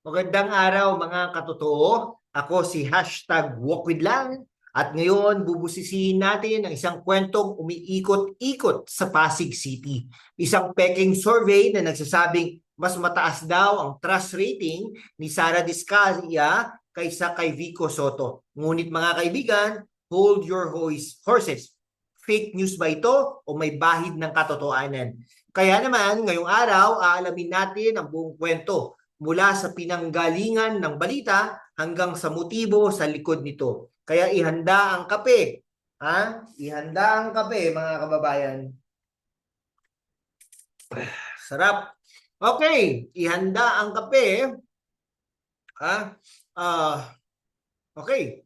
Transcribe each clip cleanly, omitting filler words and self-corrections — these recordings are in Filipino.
Magandang araw mga katotoo. Ako si #WalkWithLang at ngayon bubusisihin natin ang isang kwentong umiikot-ikot sa Pasig City. Isang peking survey na nagsasabing mas mataas daw ang trust rating ni Sara Diskaya kaysa kay Vico Soto. Ngunit mga kaibigan, hold your horses. Fake news ba ito o may bahid ng katotohanan? Kaya naman, ngayong araw, aalamin natin ang buong kwento mula sa pinanggalingan ng balita hanggang sa motibo sa likod nito. Kaya ihanda ang kape. Ha? Ihanda ang kape, mga kababayan. Sarap. Okay, ihanda ang kape. Ha? Okay.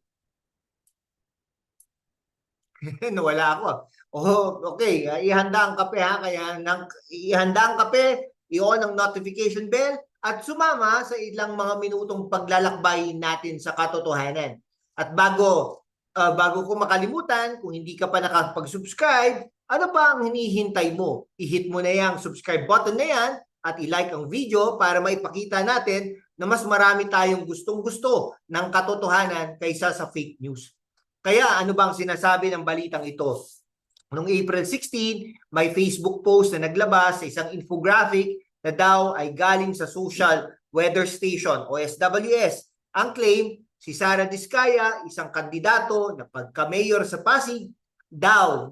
Nawala ako. Oh, okay. Ihanda ang kape ha. Kaya ihanda ang kape, i-on ang notification bell at sumama sa ilang mga minutong paglalakbay natin sa katotohanan. At bago ko makalimutan, kung hindi ka pa nakapag-subscribe, ano pa ang hinihintay mo? I-hit mo na yung subscribe button na yan at i-like ang video para maipakita natin na mas marami tayong gustong-gusto ng katotohanan kaysa sa fake news. Kaya ano bang sinasabi ng balitang ito? Noong April 16, may Facebook post na naglabas sa isang infographic na daw ay galing sa Social Weather Station o SWS. Ang claim, si Sara Diskaya, isang kandidato na pagka-mayor sa Pasig, daw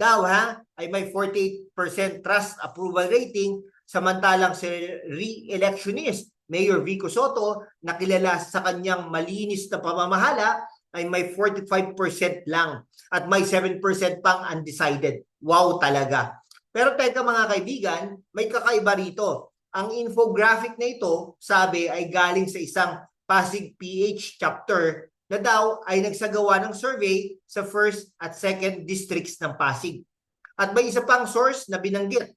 ay may 48% trust approval rating, samantalang si re-electionist Mayor Vico Soto, na kilala sa kanyang malinis na pamamahala, ay may 45% lang at may 7% pang undecided. Wow talaga. Pero teka mga kaibigan, may kakaiba rito. Ang infographic na ito, sabi, ay galing sa isang Pasig PH chapter na daw ay nagsagawa ng survey sa 1st at 2nd districts ng Pasig. At may isa pang source na binanggit,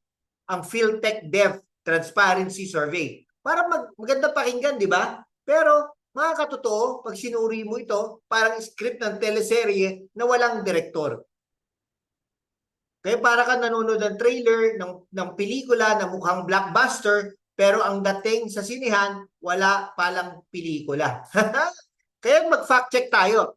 ang PhilTech Dev Transparency Survey. Para maganda pakinggan, di ba? Pero mga katotoo, pag sinuri mo ito, parang script ng teleserye na walang direktor. Kaya para ka nanonood ng trailer ng pelikula na mukhang blockbuster, pero ang dating sa sinihan, wala palang pelikula. Kaya mag-fact check tayo,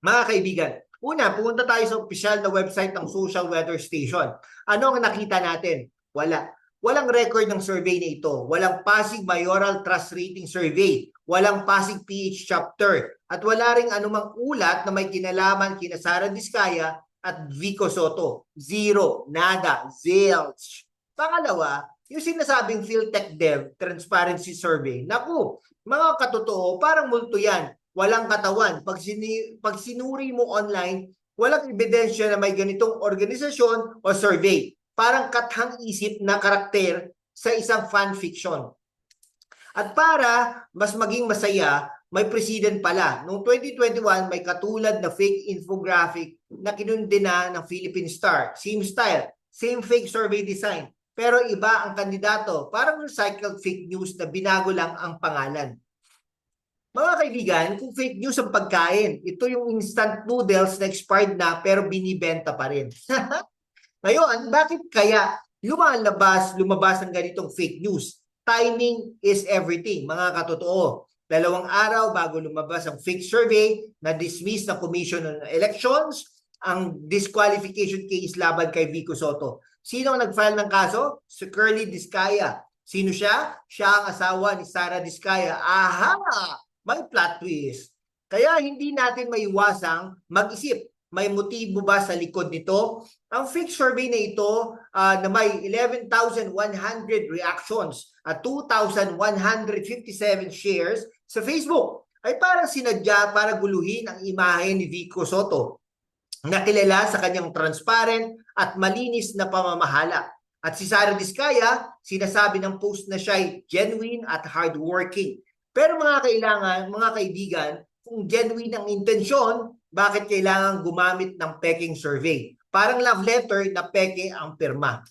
mga kaibigan. Una, pumunta tayo sa opisyal na website ng Social Weather Station. Ano ang nakita natin? Wala. Walang record ng survey na ito. Walang Pasig Mayoral Trust Rating Survey. Walang Pasig PH Chapter. At wala ring anumang ulat na may kinalaman kina Sara Diskaya at Vico Soto. Zero. Nada. Zilch. Pangalawa, yung sinasabing PhilTech Dev Transparency Survey. Naku, mga katotoo, parang multo yan. Walang katawan. Pag sinuri mo online, walang ebidensya na may ganitong organisasyon o survey. Parang kathang isip na karakter sa isang fan fiction. At para mas maging masaya, may president pala. Noong 2021, may katulad na fake infographic na kinundina ng Philippine Star. Same style, same fake survey design. Pero iba ang kandidato. Parang recycled fake news na binago lang ang pangalan. Mga kaibigan, kung fake news ang pagkain, ito yung instant noodles na expired na pero binibenta pa rin. Ngayon, bakit kaya lumabas ang ganitong fake news? Timing is everything, mga katotoo. 2 araw bago lumabas ang fake survey na dismiss ng Commission on Elections ang disqualification case laban kay Vico Soto. Sino ang nag-file ng kaso? Si Curly Diskaya. Sino siya? Siya ang asawa ni Sara Diskaya. Aha! May plot twist. Kaya hindi natin maiwasang mag-isip, may motibo ba sa likod nito? Ang fake survey na ito na may 11,100 reactions at 2,157 shares sa Facebook ay parang sinadya para guluhin ang imahe ni Vico Soto, na kilala sa kanyang transparent at malinis na pamamahala. At si Sara Diskaya, sinasabi ng post na siya ay genuine at hardworking. Pero mga kaibigan, kung genuine ang intensyon, bakit kailangan gumamit ng peking survey? Parang love letter na peke ang pirma.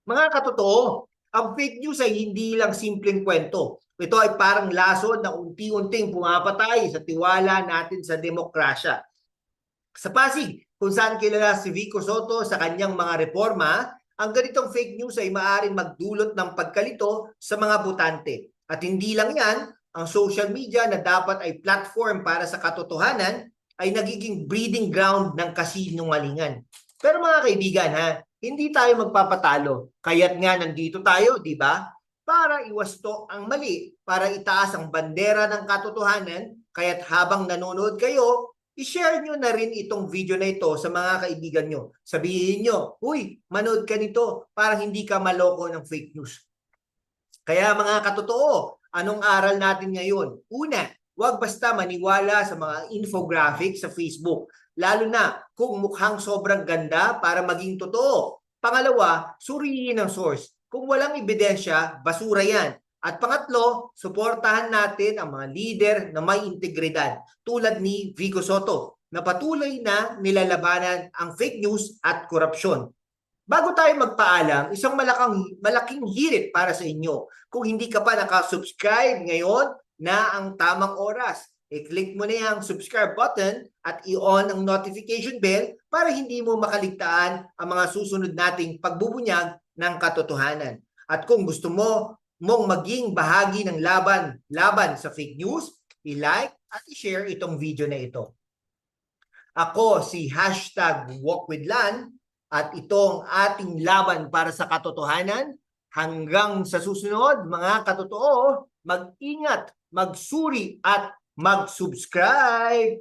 Mga katotoo, ang fake news ay hindi lang simpleng kwento. Ito ay parang lason na unti-unting pumapatay sa tiwala natin sa demokrasya. Sa Pasig, kung saan kilala si Vico Soto sa kanyang mga reforma, ang ganitong fake news ay maaaring magdulot ng pagkalito sa mga botante. At hindi lang yan, ang social media na dapat ay platform para sa katotohanan ay nagiging breeding ground ng kasinungalingan. Pero mga kaibigan ha, hindi tayo magpapatalo. Kaya't nga nandito tayo, di ba? Para iwasto ang mali, para itaas ang bandera ng katotohanan. Kaya't habang nanonood kayo, i-share nyo na rin itong video na ito sa mga kaibigan nyo. Sabihin nyo, uy, manood ka nito para hindi ka maloko ng fake news. Kaya mga katotoo, anong aral natin ngayon? Una, huwag basta maniwala sa mga infographic sa Facebook, lalo na kung mukhang sobrang ganda para maging totoo. Pangalawa, suriin ang source. Kung walang ebidensya, basura yan. At pangatlo, suportahan natin ang mga leader na may integridad tulad ni Vico Soto na patuloy na nilalabanan ang fake news at korupsyon. Bago tayo magpaalam, isang malaking hirit para sa inyo. Kung hindi ka pa nakasubscribe ngayon na ang tamang oras, i-click mo na yung subscribe button at i-on ang notification bell para hindi mo makaligtaan ang mga susunod nating pagbubunyag ng katotohanan. At kung gusto mong maging bahagi ng laban sa fake news, i-like at i-share itong video na ito. Ako si #WalkWithLan at itong ating laban para sa katotohanan. Hanggang sa susunod, mga katotoo, mag-ingat, magsuri at mag-subscribe!